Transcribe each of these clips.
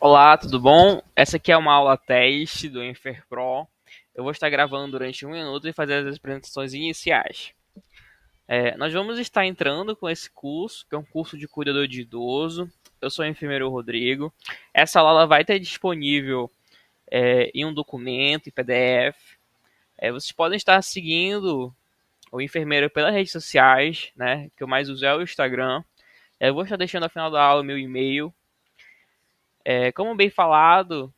Olá, tudo bom? Essa aqui é uma aula teste do Enfer Pro. Eu vou estar gravando durante 1 minuto e fazer as apresentações iniciais. Nós vamos estar entrando com esse curso, que é um curso de cuidador de idoso. Eu sou o enfermeiro Rodrigo. Essa aula vai estar disponível em um documento, em PDF. Vocês podem estar seguindo o enfermeiro pelas redes sociais, né? Que eu mais uso é o Instagram. Eu vou estar deixando ao final da aula meu e-mail. Como bem falado,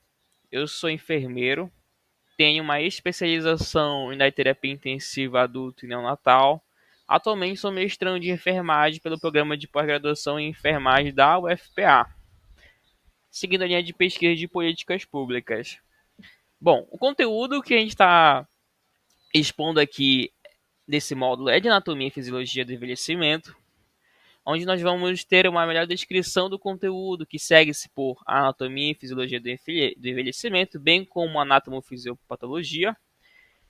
eu sou enfermeiro. Tenho uma especialização em terapia intensiva adulto e neonatal. Atualmente sou mestrando de enfermagem pelo programa de pós-graduação em enfermagem da UFPA, seguindo a linha de pesquisa de políticas públicas. Bom, o conteúdo que a gente está expondo aqui nesse módulo é de anatomia e fisiologia do envelhecimento, onde nós vamos ter uma melhor descrição do conteúdo que segue-se por anatomia e fisiologia do envelhecimento, bem como anatomofisiopatologia,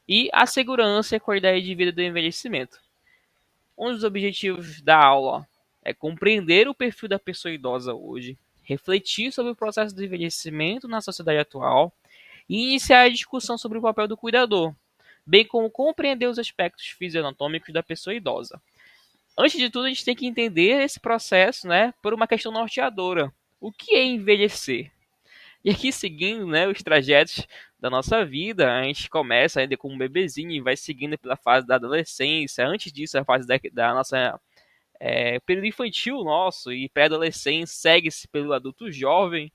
e a segurança e a qualidade de vida do envelhecimento. Um dos objetivos da aula é compreender o perfil da pessoa idosa hoje, refletir sobre o processo de envelhecimento na sociedade atual e iniciar a discussão sobre o papel do cuidador, bem como compreender os aspectos fisionatômicos da pessoa idosa. Antes de tudo, a gente tem que entender esse processo, né, por uma questão norteadora. O que é envelhecer? E aqui seguindo, né, os trajetos da nossa vida, a gente começa ainda como um bebezinho e vai seguindo pela fase da adolescência. Antes disso, a fase da nossa período infantil nosso e pré-adolescência segue-se pelo adulto jovem.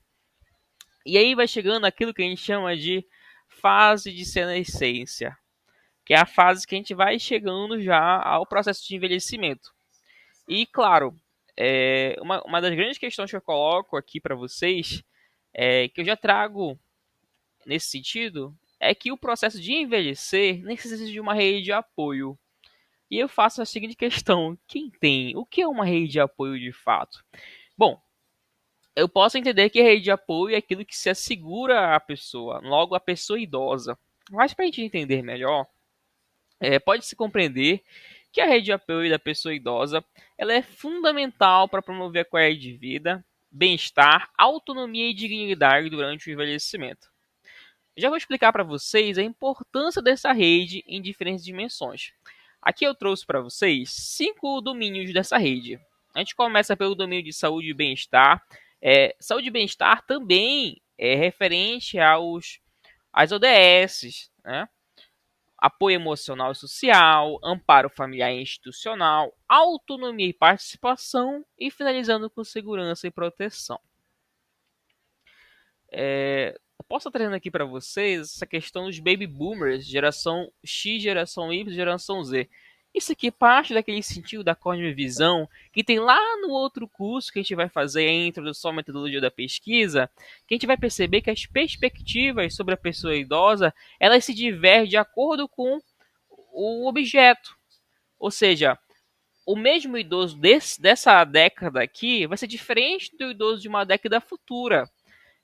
E aí vai chegando aquilo que a gente chama de fase de senescência, que é a fase que a gente vai chegando já ao processo de envelhecimento. E claro, uma das grandes questões que eu coloco aqui para vocês, que eu já trago nesse sentido, é que o processo de envelhecer necessita de uma rede de apoio. E eu faço a seguinte questão: quem tem? O que é uma rede de apoio de fato? Bom, eu posso entender que a rede de apoio é aquilo que se assegura à pessoa, logo a pessoa idosa. Mas para a gente entender melhor, pode-se compreender que a rede de apoio da pessoa idosa ela é fundamental para promover a qualidade de vida, bem-estar, autonomia e dignidade durante o envelhecimento. Já vou explicar para vocês a importância dessa rede em diferentes dimensões. Aqui eu trouxe para vocês 5 domínios dessa rede. A gente começa pelo domínio de saúde e bem-estar. Saúde e bem-estar também é referente às ODS, né? Apoio emocional e social, amparo familiar e institucional, autonomia e participação e finalizando com segurança e proteção. Eu posso estar trazendo aqui para vocês essa questão dos baby boomers, geração X, geração Y, geração Z. Isso aqui parte daquele sentido da cosmovisão que tem lá no outro curso que a gente vai fazer, a introdução à metodologia da pesquisa, que a gente vai perceber que as perspectivas sobre a pessoa idosa, elas se divergem de acordo com o objeto. Ou seja, o mesmo idoso dessa década aqui vai ser diferente do idoso de uma década futura.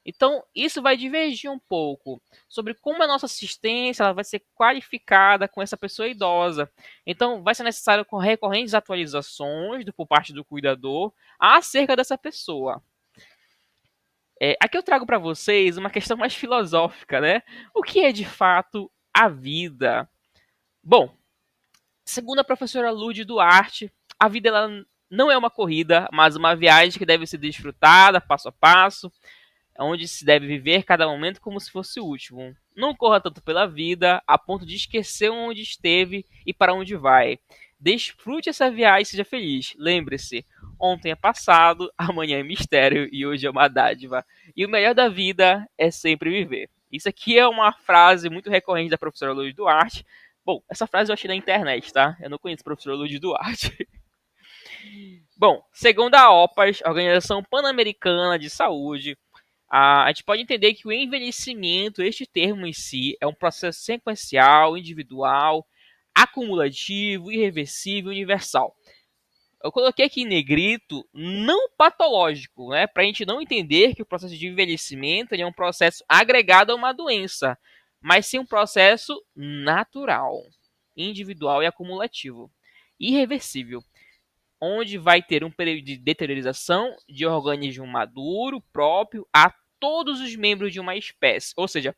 Então, isso vai divergir um pouco sobre como a nossa assistência ela vai ser qualificada com essa pessoa idosa. Então, vai ser necessário com recorrentes atualizações por parte do cuidador acerca dessa pessoa. Aqui eu trago para vocês uma questão mais filosófica, né? O que é de fato a vida? Bom, segundo a professora Lourdes Duarte, a vida ela não é uma corrida, mas uma viagem que deve ser desfrutada passo a passo, onde se deve viver cada momento como se fosse o último. Não corra tanto pela vida a ponto de esquecer onde esteve e para onde vai. Desfrute essa viagem e seja feliz. Lembre-se, ontem é passado, amanhã é mistério e hoje é uma dádiva. E o melhor da vida é sempre viver. Isso aqui é uma frase muito recorrente da professora Lourdes Duarte. Bom, essa frase eu achei na internet, tá? Eu não conheço a professora Lourdes Duarte. Bom, segundo a OPAS, a Organização Pan-Americana de Saúde, a gente pode entender que o envelhecimento, este termo em si, é um processo sequencial, individual, acumulativo, irreversível, universal. Eu coloquei aqui em negrito, não patológico, né? Para a gente não entender que o processo de envelhecimento é um processo agregado a uma doença, mas sim um processo natural, individual e acumulativo, irreversível, onde vai ter um período de deteriorização de organismo maduro próprio todos os membros de uma espécie, ou seja,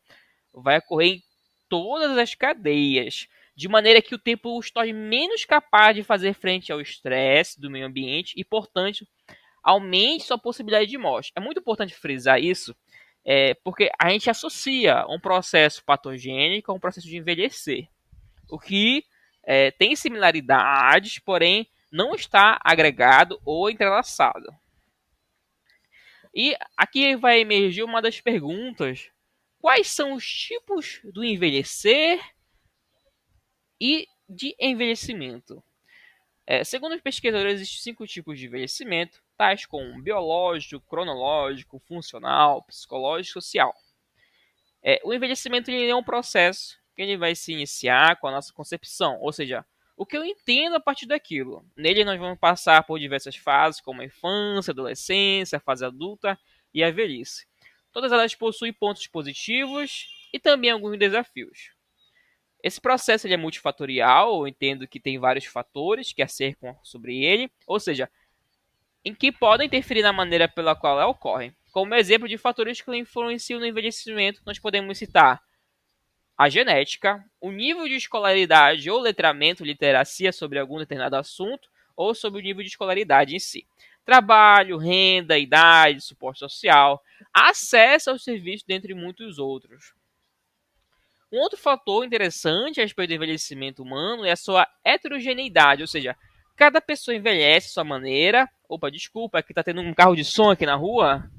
vai ocorrer em todas as cadeias, de maneira que o tempo os torne menos capaz de fazer frente ao estresse do meio ambiente e, portanto, aumente sua possibilidade de morte. É muito importante frisar isso, porque a gente associa um processo patogênico a um processo de envelhecer, o que tem similaridades, porém não está agregado ou entrelaçado. E aqui vai emergir uma das perguntas: quais são os tipos do envelhecer e de envelhecimento? Segundo os pesquisadores, existem 5 tipos de envelhecimento, tais como biológico, cronológico, funcional, psicológico e social. O envelhecimento ele é um processo que ele vai se iniciar com a nossa concepção, ou seja, o que eu entendo a partir daquilo. Nele nós vamos passar por diversas fases, como a infância, a adolescência, a fase adulta e a velhice. Todas elas possuem pontos positivos e também alguns desafios. Esse processo ele é multifatorial, eu entendo que tem vários fatores que acercam sobre ele, ou seja, em que podem interferir na maneira pela qual ela ocorre. Como exemplo de fatores que influenciam no envelhecimento, nós podemos citar a genética, o nível de escolaridade ou letramento, literacia sobre algum determinado assunto, ou sobre o nível de escolaridade em si. Trabalho, renda, idade, suporte social, acesso aos serviços, dentre muitos outros. Um outro fator interessante a respeito do envelhecimento humano é a sua heterogeneidade, ou seja, cada pessoa envelhece de sua maneira. Opa, desculpa, aqui tá tendo um carro de som aqui na rua.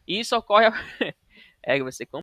E isso ocorre. Vai ser